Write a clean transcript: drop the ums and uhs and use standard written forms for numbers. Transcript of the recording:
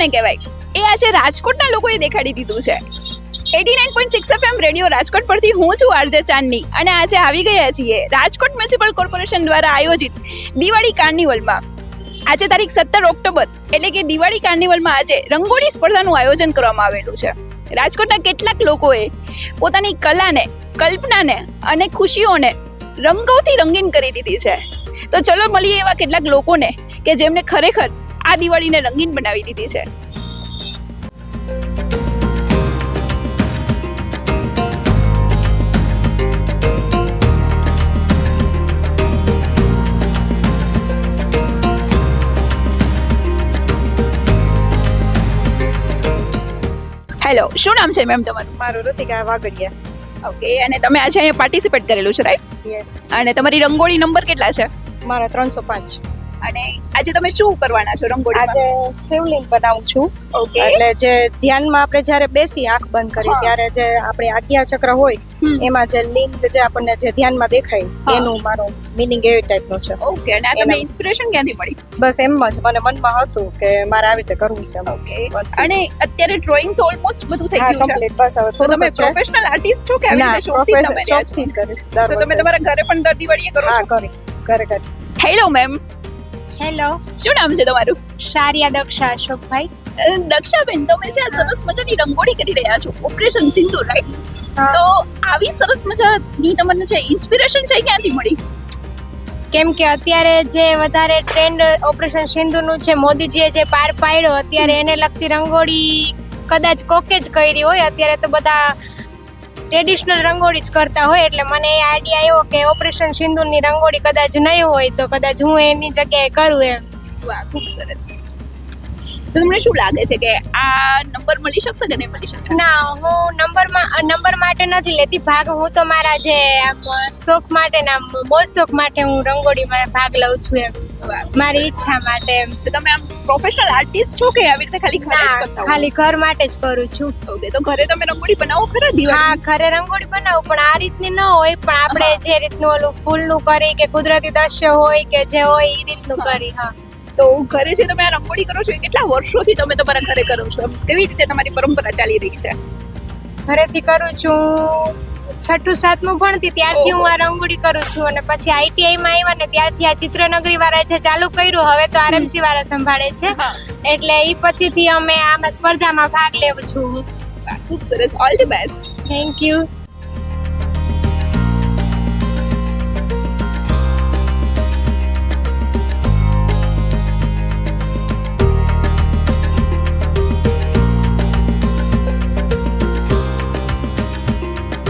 કોને કહેવાય એ આજે રાજકોટના લોકોએ દેખાડી દીધું છે. 89.6 FM રેડિયો રાજકોટ પરથી હું છું આરજે ચાંદની અને આજે આવી ગયા છીએ રાજકોટ મ્યુનિસિપલ કોર્પોરેશન દ્વારા આયોજિત દિવાળી કાર્નિવલમાં. આજે તારીખ 17 ઓક્ટોબર એટલે કે દિવાળી કાર્નિવલમાં આજે રંગોળી સ્પર્ધાનું આયોજન કરવામાં આવેલું છે. રાજકોટના કેટલાક લોકોએ પોતાની કલાને, કલ્પનાને અને ખુશીઓને રંગોથી રંગીન કરી દીધી છે. તો ચલો મળીએ એવા કેટલાક લોકોને કે જેમને ખરેખર આ દિવાળીને રંગીન બનાવી દીધી છે. હેલો, શું નામ છે મેમ તમારું? મારું ઋતિકા વાગડિયા. ઓકે, અને તમે આજે અહીંયા પાર્ટિસિપેટ કરેલું છે, રાઈટ? યસ. અને તમારી રંગોળી નંબર કેટલા છે? મારા 305. અને આજે તમે શું કરવાના છો રંગોળીમાં? આજે શિવલિંગ બનાવું છું. ઓકે. એટલે જે ધ્યાનમાં આપણે જ્યારે બેસી આંખ બંધ કરી ત્યારે જે આપણે આજ્ઞા ચક્ર હોય એમાં જે લિંગ જે આપણને જે ધ્યાનમાં દેખાય એનું મારું મિનિંગ એવી ટાઈપનું છે. ઓકે, અને આ તમને ઇન્સ્પિરેશન ક્યાંથી મળી? બસ એમ જ મને મનમાં હતું કે મારે આવી રીતે કરવું છે. ઓકે. અને અત્યારે ડ્રોઈંગ તો ઓલમોસ્ટ બધું થઈ ગયું છે. કમ્પ્લીટ. બસ હવે તો થોડું તમે પ્રોફેશનલ આર્ટિસ્ટ છો કે આવી રીતે શોખથી તમે રહ્યા છો? શોખથી જ કરીશ દર તો તમે વર્ષે. તમારા ઘરે પણ દર દિવાળીએ કરો હા, છો? ઘરે હેલો મેમ, હેલો, શું નામ છે તમારું? શારિયા દક્ષા અશોકભાઈ. દક્ષાબેન, તમે જે આ સરસ મજાની રંગોળી કરી રહ્યા છો, ઓપરેશન સિંદૂર, રાઈટ? તો આવી સરસ મજાની તમને જે ઇન્સ્પિરેશન છે ક્યાંથી મળી? કેમ કે અત્યારે જે વધારે ટ્રેન્ડ ઓપરેશન સિંધુનું છે, મોદીજીએ જે પાર પાડ્યો, અત્યારે એને લગતી રંગોળી કદાચ કોકે જ કરી હોય. અત્યારે તો બધા ટ્રેડિશનલ રંગોળી જ કરતા હોય, એટલે મને એ આઈડિયા આવ્યો કે ઓપરેશન સિંધુની રંગોળી કદાચ નહીં હોય તો કદાચ હું એની જગ્યાએ કરું એમ. વાહ, ખૂબ સરસ. તો તમને શું લાગે છે કે આ નંબર મળી શકશે કે નહીં મળી શકે? ના, હું નંબર માટે નથી લેતી ભાગ. હું તો મારા જે શોખ માટે ના મોજ શોખ માટે હું રંગોળીમાં ભાગ લઉં છું એમ, મારી ઈચ્છા માટે એમ. તો તમે આમ પ્રોફેશનલ આર્ટિસ્ટ છો કે આવી રીતે ખાલી ઘરે જ કરતા હો? ખાલી ઘર માટે જ કરું છું. ઓકે, તો ઘરે તમે રંગોળી બનાવો ખરા દિવાળી? હા, ઘરે રંગોળી બનાવું, પણ આ રીતની ન હોય, પણ આપણે જે રીતનું ઓલું ફૂલનું કરી કે કુદરતી દ્રશ્ય હોય કે જે હોય એ રીતનું કરી. હા. તો ઘરે જે તમે આ રંગોળી કરો છો એ કેટલા વર્ષોથી તમે તમારા ઘરે કરો છો? કેવી રીતે તમારી પરંપરા ચાલી રહી છે? ઘરેથી કરું છું. 6ઠું 7મું ભણતી ત્યારથી હું આ રંગોળી કરું છું, અને પછી આઈટીઆઈમાં આવ્યા ને ત્યારથી આ ચિત્રનગરી વાળા જે ચાલુ કર્યું, હવે તો આરએમસી વાળા સંભાળે છે, એટલે એ પછીથી અમે આમાં સ્પર્ધામાં ભાગ લેવું છું. ખૂબ સરસ. All the best. Thank you.